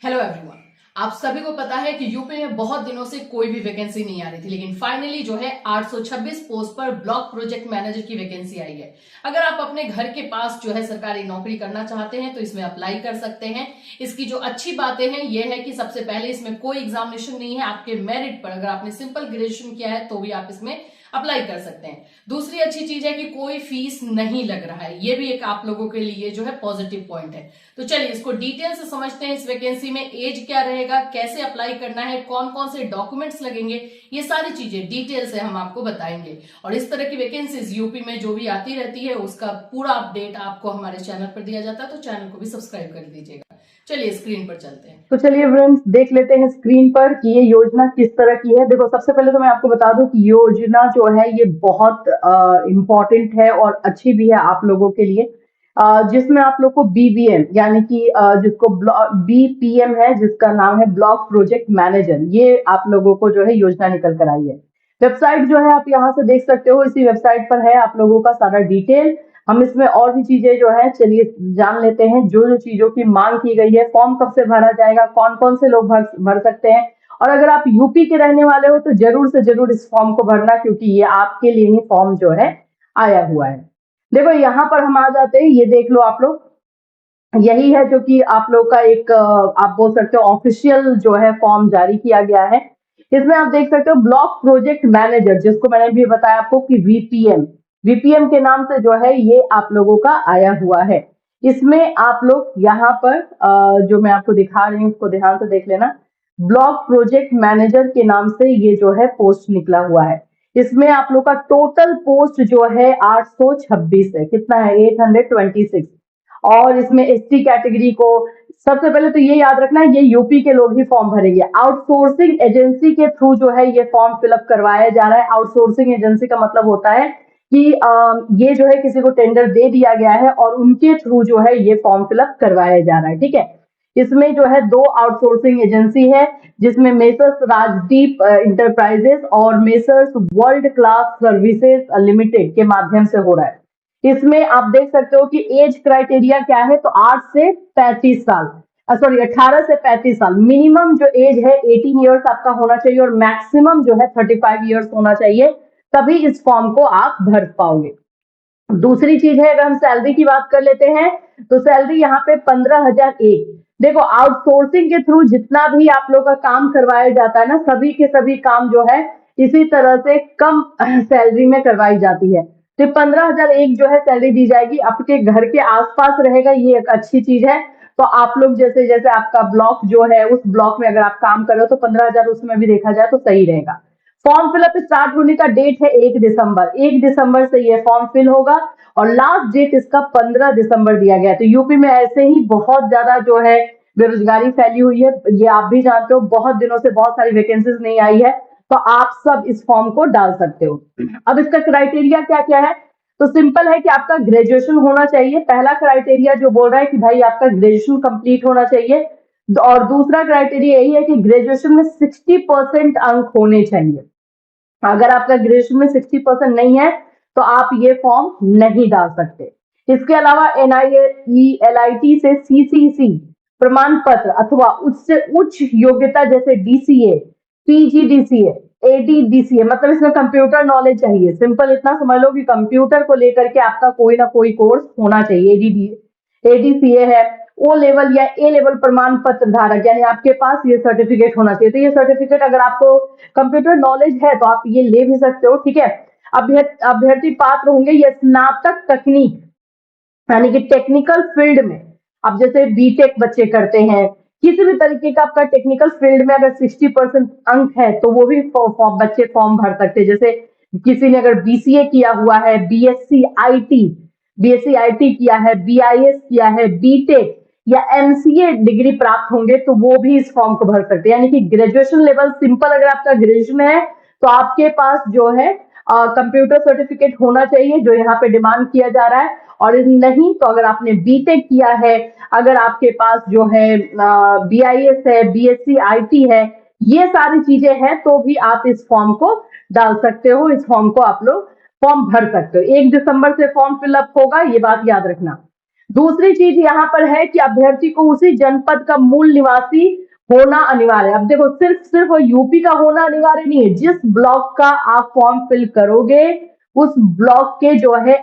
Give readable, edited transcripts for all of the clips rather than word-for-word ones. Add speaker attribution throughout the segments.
Speaker 1: Hello everyone. आप सभी को पता है कि यूपी में बहुत दिनों से कोई भी वैकेंसी नहीं आ रही थी, लेकिन फाइनली जो है 826 पोस्ट पर ब्लॉक प्रोजेक्ट मैनेजर की वैकेंसी आई है। अगर आप अपने घर के पास जो है सरकारी नौकरी करना चाहते हैं तो इसमें अप्लाई कर सकते हैं। इसकी जो अच्छी बातें हैं ये है कि सबसे पहले इसमें कोई एग्जामिनेशन नहीं है। आपके मेरिट पर अगर आपने सिंपल ग्रेजुएशन किया है तो भी आप इसमें अप्लाई कर सकते हैं। दूसरी अच्छी चीज है कि कोई फीस नहीं लग रहा है, ये भी एक आप लोगों के लिए जो है पॉजिटिव पॉइंट है। तो चलिए इसको डिटेल से समझते हैं। इस वैकेंसी में एज क्या रहेगा, कैसे अप्लाई करना है, कौन कौन से डॉक्यूमेंट्स लगेंगे, ये सारी चीजें डिटेल से हम आपको बताएंगे। और इस तरह की वैकेंसीज यूपी में जो भी आती रहती है उसका पूरा अपडेट आपको हमारे चैनल पर दिया जाता है, तो चैनल को भी सब्सक्राइब कर दीजिएगा। चलिए स्क्रीन पर चलते हैं।
Speaker 2: तो चलिए फ्रेंड्स देख लेते हैं स्क्रीन पर कि ये योजना किस तरह की है। देखो, सबसे पहले तो मैं आपको बता दूं कि योजना जो है ये बहुत इम्पोर्टेंट है और अच्छी भी है आप लोगों के लिए, जिसमें आप लोग को बीबीएम यानी कि जिसको बीपीएम है, जिसका नाम है ब्लॉक प्रोजेक्ट मैनेजर, ये आप लोगों को जो है योजना निकल कर आई है। वेबसाइट जो है आप यहाँ से देख सकते हो, इसी वेबसाइट पर है आप लोगों का सारा डिटेल। हम इसमें और भी चीजें जो है चलिए जान लेते हैं, जो जो चीजों की मांग की गई है, फॉर्म कब से भरा जाएगा, कौन कौन से लोग भर सकते हैं। और अगर आप यूपी के रहने वाले हो तो जरूर से जरूर इस फॉर्म को भरना, क्योंकि ये आपके लिए ही फॉर्म जो है आया हुआ है। देखो यहाँ पर हम आ जाते हैं, ये देख लो आप लोग, यही है जो कि आप लोग का एक आप बोल सकते हो ऑफिशियल जो है फॉर्म जारी किया गया है। इसमें आप देख सकते हो ब्लॉक प्रोजेक्ट मैनेजर, जिसको मैंने भी बताया आपको कि वीपीएम, वीपीएम के नाम से जो है ये आप लोगों का आया हुआ है। इसमें आप लोग यहाँ पर जो मैं आपको दिखा रही हूँ उसको ध्यान से देख लेना। ब्लॉक प्रोजेक्ट मैनेजर के नाम से ये जो है पोस्ट निकला हुआ है। इसमें आप लोग का टोटल पोस्ट जो है 826 है। कितना है? 826। और इसमें एसटी कैटेगरी को, सबसे पहले तो ये याद रखना है ये यूपी के लोग ही फॉर्म भरेंगे। आउटसोर्सिंग एजेंसी के थ्रू जो है ये फॉर्म फिलअप करवाया जा रहा है। आउटसोर्सिंग एजेंसी का मतलब होता है कि ये जो है किसी को टेंडर दे दिया गया है और उनके थ्रू जो है ये फॉर्म फिलअप करवाया जा रहा है। ठीक है, इसमें जो है दो आउटसोर्सिंग एजेंसी है, जिसमें मेसर्स राजदीप इंटरप्राइजेस और messrs world class services limited के माध्यम से हो रहा है। इसमें आप देख सकते हो कि एज क्राइटेरिया क्या है, तो 8 से 35 साल, सॉरी 18 से 35 साल। मिनिमम जो एज है 18 इयर्स आपका होना चाहिए और मैक्सिमम जो है 35 इयर्स होना चाहिए, तभी इस फॉर्म को आप भर पाओगे। दूसरी चीज है, अगर हम सैलरी की बात कर लेते हैं तो सैलरी यहाँ पे 15,001। देखो, आउटसोर्सिंग के थ्रू जितना भी आप लोग का काम करवाया जाता है ना, सभी के सभी काम जो है इसी तरह से कम सैलरी में करवाई जाती है। तो 15,001 जो है सैलरी दी जाएगी, आपके घर के आसपास रहेगा, ये एक अच्छी चीज है। तो आप लोग जैसे जैसे आपका ब्लॉक जो है, उस ब्लॉक में अगर आप काम कर रहे हो तो 15,000 उसमें भी देखा जाए तो सही रहेगा। फॉर्म फिलअप स्टार्ट होने का डेट है 1 दिसंबर। 1 दिसंबर से ये फॉर्म फिल होगा और लास्ट डेट इसका 15 दिसंबर दिया गया है। तो यूपी में ऐसे ही बहुत ज्यादा जो है बेरोजगारी फैली हुई है, ये आप भी जानते हो, बहुत दिनों से बहुत सारी वैकेंसीज नहीं आई है, तो आप सब इस फॉर्म को डाल सकते हो। अब इसका क्राइटेरिया क्या क्या है, तो सिंपल है कि आपका ग्रेजुएशन होना चाहिए। पहला क्राइटेरिया जो बोल रहा है कि भाई आपका ग्रेजुएशन कंप्लीट होना चाहिए, और दूसरा क्राइटेरिया यही है कि ग्रेजुएशन में 60% अंक होने चाहिए। अगर आपका ग्रेजुएशन में 60% नहीं है तो आप ये फॉर्म नहीं डाल सकते। इसके अलावा NIELIT से CCC प्रमाण पत्र अथवा उससे उच्च योग्यता, जैसे DCA, PGDCA, ADDCA, मतलब इसमें कंप्यूटर नॉलेज चाहिए। सिंपल इतना समझ लो कि कंप्यूटर को लेकर के आपका कोई ना कोई कोर्स होना चाहिए। ADCA है, ओ लेवल या ए लेवल प्रमाण पत्र धारक, यानी आपके पास ये सर्टिफिकेट होना चाहिए। तो ये सर्टिफिकेट अगर आपको कंप्यूटर नॉलेज है तो आप ये ले भी सकते हो। ठीक है, अभ्यर्थी पात्र होंगे ये स्नातक तकनीक यानी कि टेक्निकल फील्ड में। अब जैसे बीटेक बच्चे करते हैं, किसी भी तरीके का आपका टेक्निकल फील्ड में अगर 60% अंक है तो वो भी बच्चे फॉर्म भर सकते हैं। जैसे किसी ने अगर BCA किया हुआ है, BSc IT किया है, BIS किया है, बीटेक या MCA डिग्री प्राप्त होंगे तो वो भी इस फॉर्म को भर सकते हैं। यानी कि ग्रेजुएशन लेवल, सिंपल अगर आपका ग्रेजुएशन है तो आपके पास जो है कंप्यूटर सर्टिफिकेट होना चाहिए, जो यहाँ पे डिमांड किया जा रहा है। और नहीं तो अगर आपने बीटेक किया है, अगर आपके पास जो है BIS है, BSc IT है, ये सारी चीजें हैं, तो भी आप इस फॉर्म को डाल सकते हो। इस फॉर्म को आप लोग फॉर्म भर सकते हो। 1 दिसंबर से फॉर्म फिलअप होगा, ये बात याद रखना। दूसरी चीज यहाँ पर है कि अभ्यर्थी को उसी जनपद का मूल निवासी होना अनिवार्य है। अब देखो सिर्फ यूपी का होना अनिवार्य नहीं है, जिस ब्लॉक का आप फॉर्म फिल करोगे उस ब्लॉक के जो है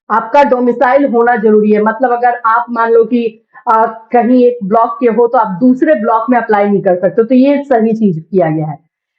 Speaker 2: आपका डोमिसाइल होना जरूरी है। मतलब अगर आप मान लो कि कहीं एक ब्लॉक के हो तो आप दूसरे ब्लॉक में अप्लाई नहीं कर सकते, तो ये सही चीज किया गया है।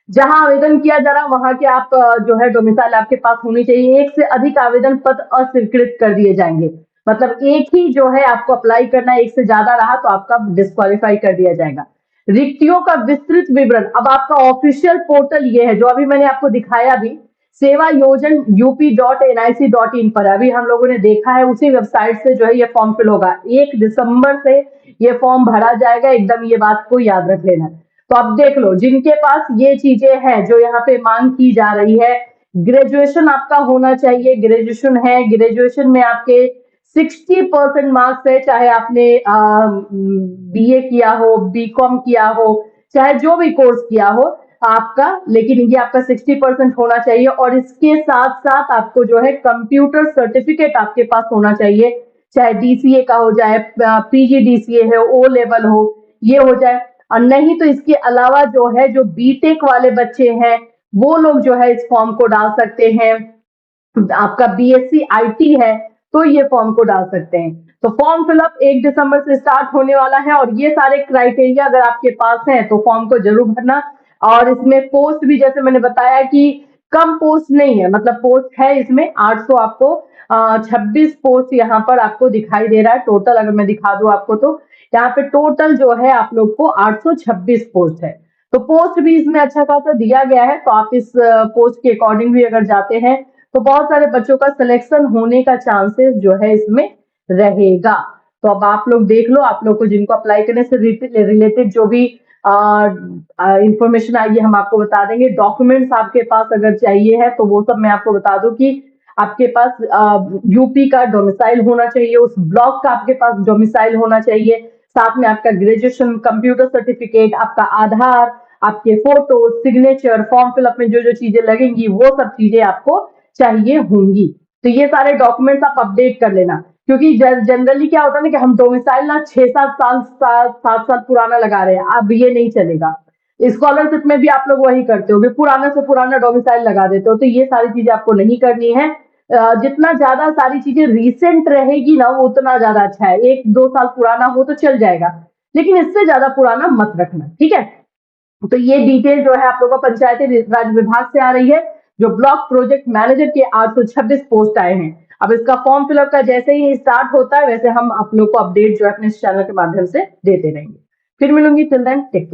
Speaker 2: जहां आवेदन किया जा रहा है वहां के आप जो है डोमिसाइल आपके पास होनी चाहिए। एक से अधिक आवेदन पत्र अस्वीकृत कर दिए जाएंगे। मतलब एक ही जो है आपको अप्लाई करना है, एक से ज्यादा रहा तो आपका डिस्क्वालीफाई कर दिया जाएगा। रिक्तियों का विस्तृत विवरण, अब आपका ऑफिशियल पोर्टल ये है जो अभी मैंने आपको दिखाया भी, सेवा योजन UP.nic.in पर अभी हम लोगों ने देखा है, उसी वेबसाइट से जो है ये फॉर्म फिल होगा। 1 दिसंबर से ये फॉर्म भरा जाएगा, एकदम ये बात को याद रख लेना। तो अब देख लो, जिनके पास ये चीजें हैं जो यहाँ पे मांग की जा रही है, ग्रेजुएशन आपका होना चाहिए, ग्रेजुएशन है, ग्रेजुएशन में आपके 60% मार्क्स है, चाहे आपने BA किया हो, BCom किया हो, चाहे जो भी कोर्स किया हो आपका, लेकिन ये आपका 60% होना चाहिए। और इसके साथ साथ आपको जो है कंप्यूटर सर्टिफिकेट आपके पास होना चाहिए, चाहे DCA का हो, चाहे PGDCA है, O लेवल हो, ये हो जाए। और नहीं तो इसके अलावा जो है जो बीटेक वाले बच्चे हैं वो लोग जो है इस फॉर्म को डाल सकते हैं। आपका BSc IT है तो ये फॉर्म को डाल सकते हैं। तो फॉर्म फिलअप 1 दिसंबर से स्टार्ट होने वाला है और ये सारे क्राइटेरिया अगर आपके पास हैं तो फॉर्म को जरूर भरना। और इसमें पोस्ट भी जैसे मैंने बताया कि कम पोस्ट नहीं है, मतलब पोस्ट है इसमें 800, आपको 26 पोस्ट यहाँ पर आपको दिखाई दे रहा है टोटल। अगर मैं दिखा दूं आपको तो यहाँ पे टोटल जो है आप लोग को 826 पोस्ट है। तो पोस्ट भी इसमें अच्छा खासा दिया गया है, तो आप इस पोस्ट के अकॉर्डिंग भी अगर जाते हैं तो बहुत सारे बच्चों का सिलेक्शन होने का चांसेस जो है इसमें रहेगा। तो अब आप लोग देख लो, आप लोग को जिनको अप्लाई करने से रिलेटेड जो भी इंफॉर्मेशन आई है हम आपको बता देंगे। डॉक्यूमेंट्स आपके पास अगर चाहिए है तो वो सब मैं आपको बता दूं कि आपके पास यूपी का डोमिसाइल होना चाहिए, उस ब्लॉक का आपके पास डोमिसाइल होना चाहिए, साथ में आपका ग्रेजुएशन, कंप्यूटर सर्टिफिकेट, आपका आधार, आपके फोटो, सिग्नेचर, फॉर्म फिलअप में जो जो चीजें लगेंगी वो सब चीजें आपको चाहिए होंगी। तो ये सारे डॉक्यूमेंट्स आप अपडेट कर लेना, क्योंकि जनरली क्या होता है ना कि हम डोमिसाइल ना 6-7 साल पुराना लगा रहे हैं, अब ये नहीं चलेगा। स्कॉलरशिप में भी आप लोग वही करते हो, पुराना से पुराना डोमिसाइल लगा देते हो, तो ये सारी चीजें आपको नहीं करनी है। जितना ज्यादा सारी चीजें रिसेंट रहेगी ना वो उतना ज्यादा अच्छा है। 1-2 साल पुराना हो तो चल जाएगा, लेकिन इससे ज्यादा पुराना मत रखना, ठीक है। तो ये डिटेल जो है आप लोगों को पंचायती राज विभाग से आ रही है, जो ब्लॉक प्रोजेक्ट मैनेजर के 826 पोस्ट आए हैं। अब इसका फॉर्म फिलअप का जैसे ही स्टार्ट होता है वैसे हम आप लोग को अपडेट जो है अपने चैनल के माध्यम से देते रहेंगे। फिर मिलूंगी, टिल देन टेक केयर।